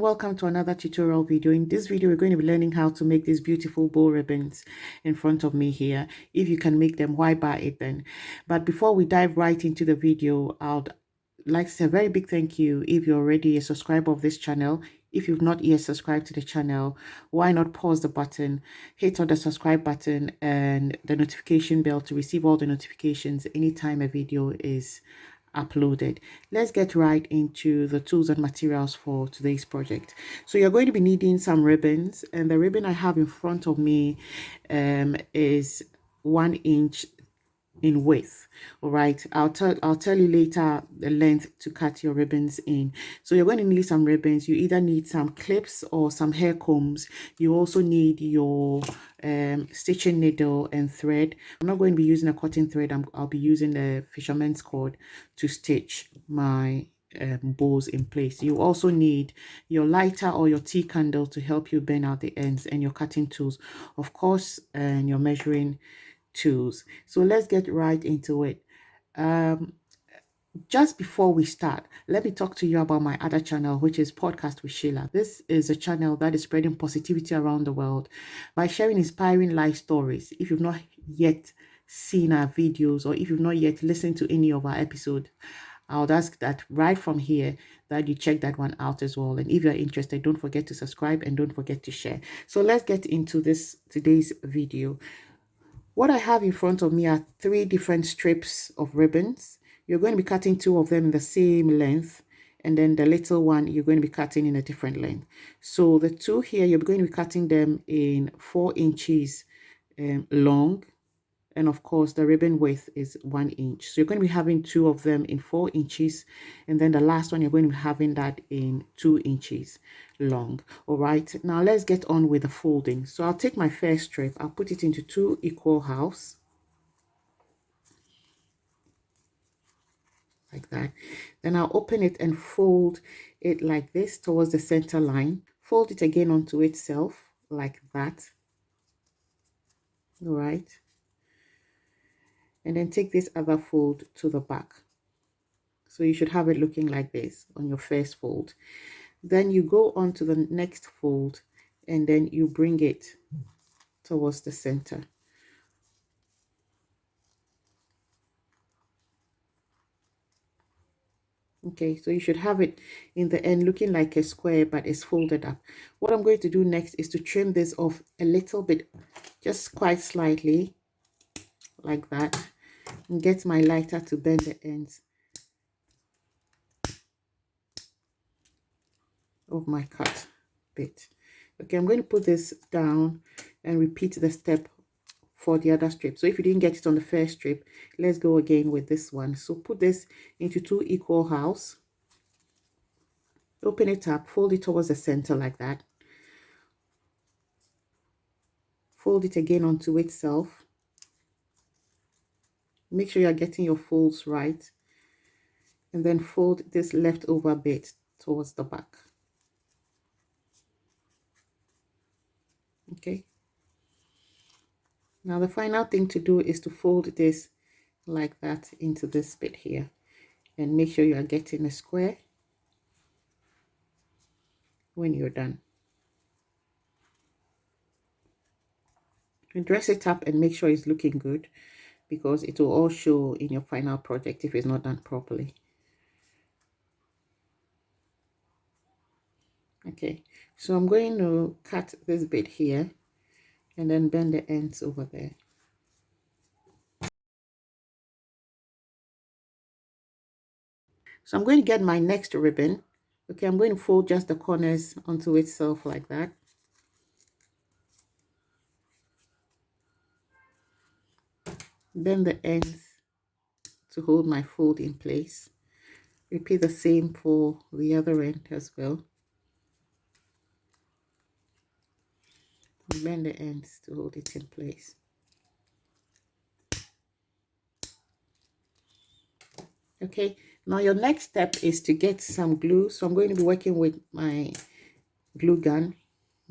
welcome to another tutorial video. In this video, we're going to be learning how to make these beautiful bow ribbons in front of me here. If you can make them, why buy it then? But before we dive right into the video, I'd like to say a very big thank you if you're already a subscriber of this channel. If you've not yet subscribed to the channel, why not pause the button, hit on the subscribe button and the notification bell to receive all the notifications anytime a video is uploaded. Let's get right into the tools and materials for today's project. So you're going to be needing some ribbons, and the ribbon I have in front of me is 1 inch in width. All right, I'll tell you later the length to cut your ribbons in. So you're going to need some ribbons. You either need some clips or some hair combs. You also need your stitching needle and thread. I'm not going to be using a cotton thread. I'll be using the fisherman's cord to stitch my bows in place. You also need your lighter or your tea candle to help you bend out the ends, and your cutting tools, of course, and your measuring tools. So let's get right into it. Just before we start, let me talk to you about my other channel, which is Podcast with Sheila. This is a channel that is spreading positivity around the world by sharing inspiring life stories. If you've not yet seen our videos, or if you've not yet listened to any of our episodes, I would ask that right from here that you check that one out as well. And if you're interested, don't forget to subscribe and don't forget to share. So let's get into today's video. What I have in front of me are 3 different strips of ribbons. You're going to be cutting 2 of them in the same length, and then the little one you're going to be cutting in a different length. So the 2 here, you're going to be cutting them in 4 inches long, and of course the ribbon width is 1 inch. So you're going to be having 2 of them in 4 inches, and then the last one you're going to be having that in 2 inches long. All right, now let's get on with the folding. So I'll take my first strip, I'll put it into 2 equal halves like that. Then I'll open it and fold it like this towards the center line. Fold it again onto itself like that. All right, and then take this other fold to the back. So you should have it looking like this on your first fold. Then you go on to the next fold, and then you bring it towards the center. Okay, so you should have it in the end looking like a square, but it's folded up. What I'm going to do next is to trim this off a little bit, just quite slightly like that, and get my lighter to bend the ends of my cut bit. Okay, I'm going to put this down and repeat the step for the other strip. So if you didn't get it on the first strip, let's go again with this one. So put this into 2 equal halves, open it up, fold it towards the center like that, fold it again onto itself. Make sure you're getting your folds right, and then fold this leftover bit towards the back. Okay, now the final thing to do is to fold this like that into this bit here, and make sure you are getting a square when you're done. And dress it up and make sure it's looking good, because it will all show in your final project if it's not done properly. Okay, so I'm going to cut this bit here and then bend the ends over there. So I'm going to get my next ribbon. Okay, I'm going to fold just the corners onto itself like that. Bend the ends to hold my fold in place. Repeat the same for the other end as well. And bend the ends to hold it in place. Okay, now your next step is to get some glue. So I'm going to be working with my glue gun.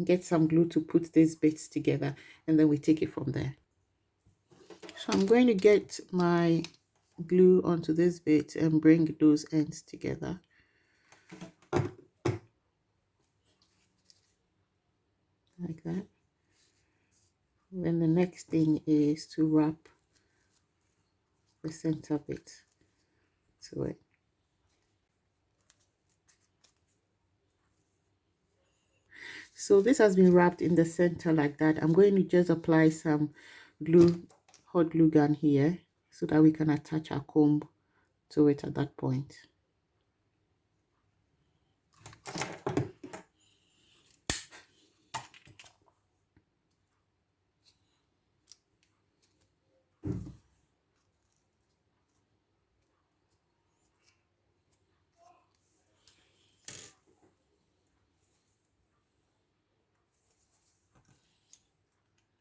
Get some glue to put these bits together, and then we take it from there. So I'm going to get my glue onto this bit and bring those ends together. that. Then the next thing is to wrap the center bit to it. So this has been wrapped in the center like that. I'm going to just apply some glue, hot glue gun here, so that we can attach our comb to it at that point.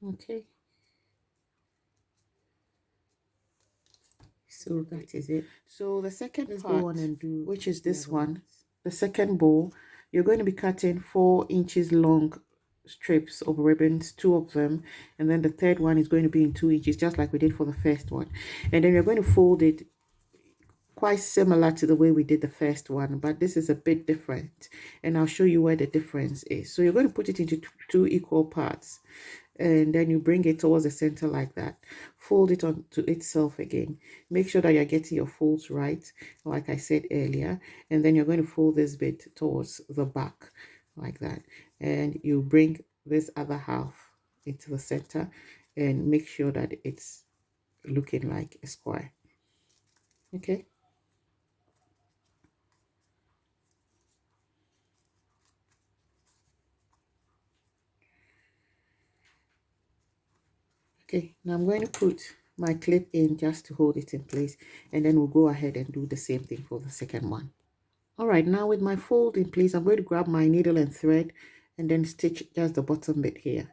Okay, so that is it. So the second part, go on and do, which is this one, the second bow, you're going to be cutting 4 inches long strips of ribbons, 2 of them, and then the third one is going to be in 2 inches, just like we did for the first one. And then you're going to fold it quite similar to the way we did the first one, but this is a bit different, and I'll show you where the difference is. So you're going to put it into 2 equal parts, and then you bring it towards the center like that. Fold it onto itself again. Make sure that you're getting your folds right, like I said earlier, and then you're going to fold this bit towards the back like that, and you bring this other half into the center and make sure that it's looking like a square. Okay. Okay, now I'm going to put my clip in just to hold it in place, and then we'll go ahead and do the same thing for the second one. All right, now with my fold in place, I'm going to grab my needle and thread and then stitch just the bottom bit here.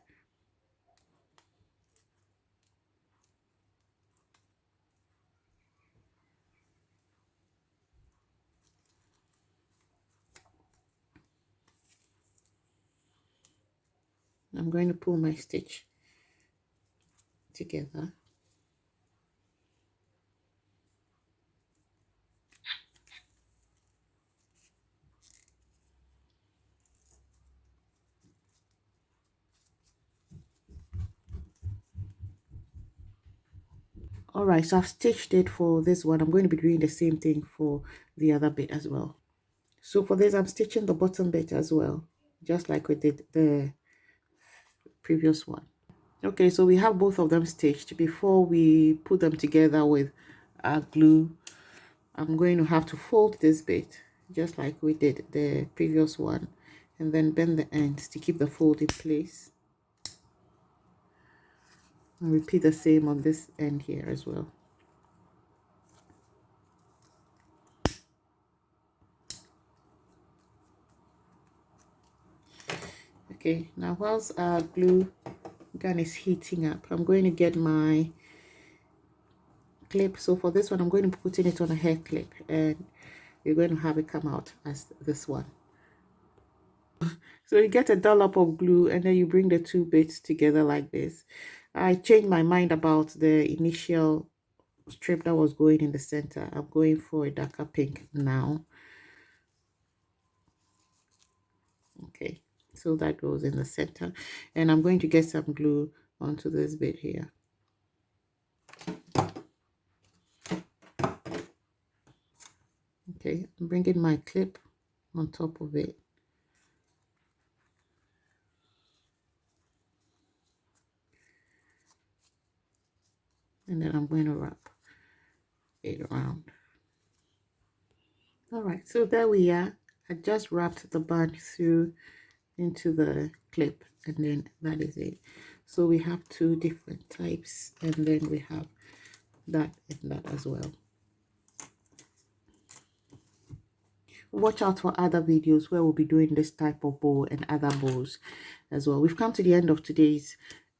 I'm going to pull my stitch together. All right, so I've stitched it for this one. I'm going to be doing the same thing for the other bit as well. So for this, I'm stitching the bottom bit as well, just like we did the previous one. Okay, so we have both of them stitched. Before we put them together with our glue, I'm going to have to fold this bit just like we did the previous one, and then bend the ends to keep the fold in place. And repeat the same on this end here as well. Okay, now whilst our glue gun is heating up, I'm going to get my clip. So for this one, I'm going to be putting it on a hair clip, and you're going to have it come out as this one. So you get a dollop of glue, and then you bring the 2 bits together like this. I changed my mind about the initial strip that was going in the center. I'm going for a darker pink now. Okay, so that goes in the center, and I'm going to get some glue onto this bit here. Okay, I'm bringing my clip on top of it. And then I'm going to wrap it around. All right, so there we are. I just wrapped the band through into the clip, and then that is it. So we have 2 different types, and then we have that and that as well. Watch out for other videos where we'll be doing this type of bow and other bows as well. We've come to the end of today's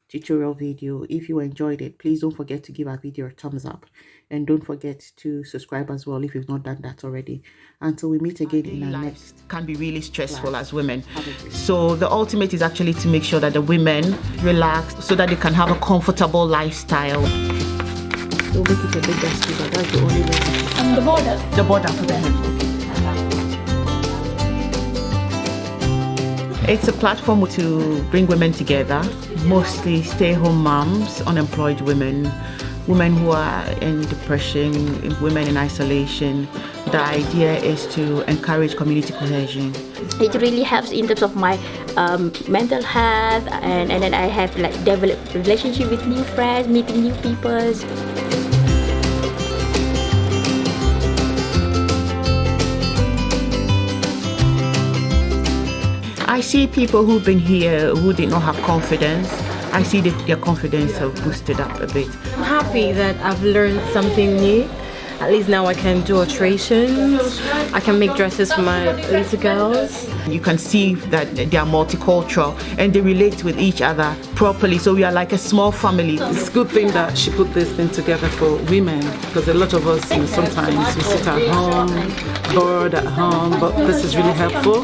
tutorial video. If you enjoyed it, please don't forget to give our video a thumbs up, and don't forget to subscribe as well if you've not done that already. Until we meet again in our next can be really stressful class. As women, so the ultimate is actually to make sure that the women relax so that they can have a comfortable lifestyle. So make it a bit dusty, but that's the only way. And the border for the head. It's a platform to bring women together, mostly stay-home moms, unemployed women, women who are in depression, women in isolation. The idea is to encourage community cohesion. It really helps in terms of my mental health, and then I have like developed relationship with new friends, meeting new people. I see people who've been here who did not have confidence. I see that their confidence have boosted up a bit. I'm happy that I've learned something new. At least now I can do alterations. I can make dresses for my little girls. You can see that they are multicultural and they relate with each other properly. So we are like a small family. It's a good thing that she put this thing together for women, because a lot of us, sometimes we sit at home, bored at home, but this is really helpful.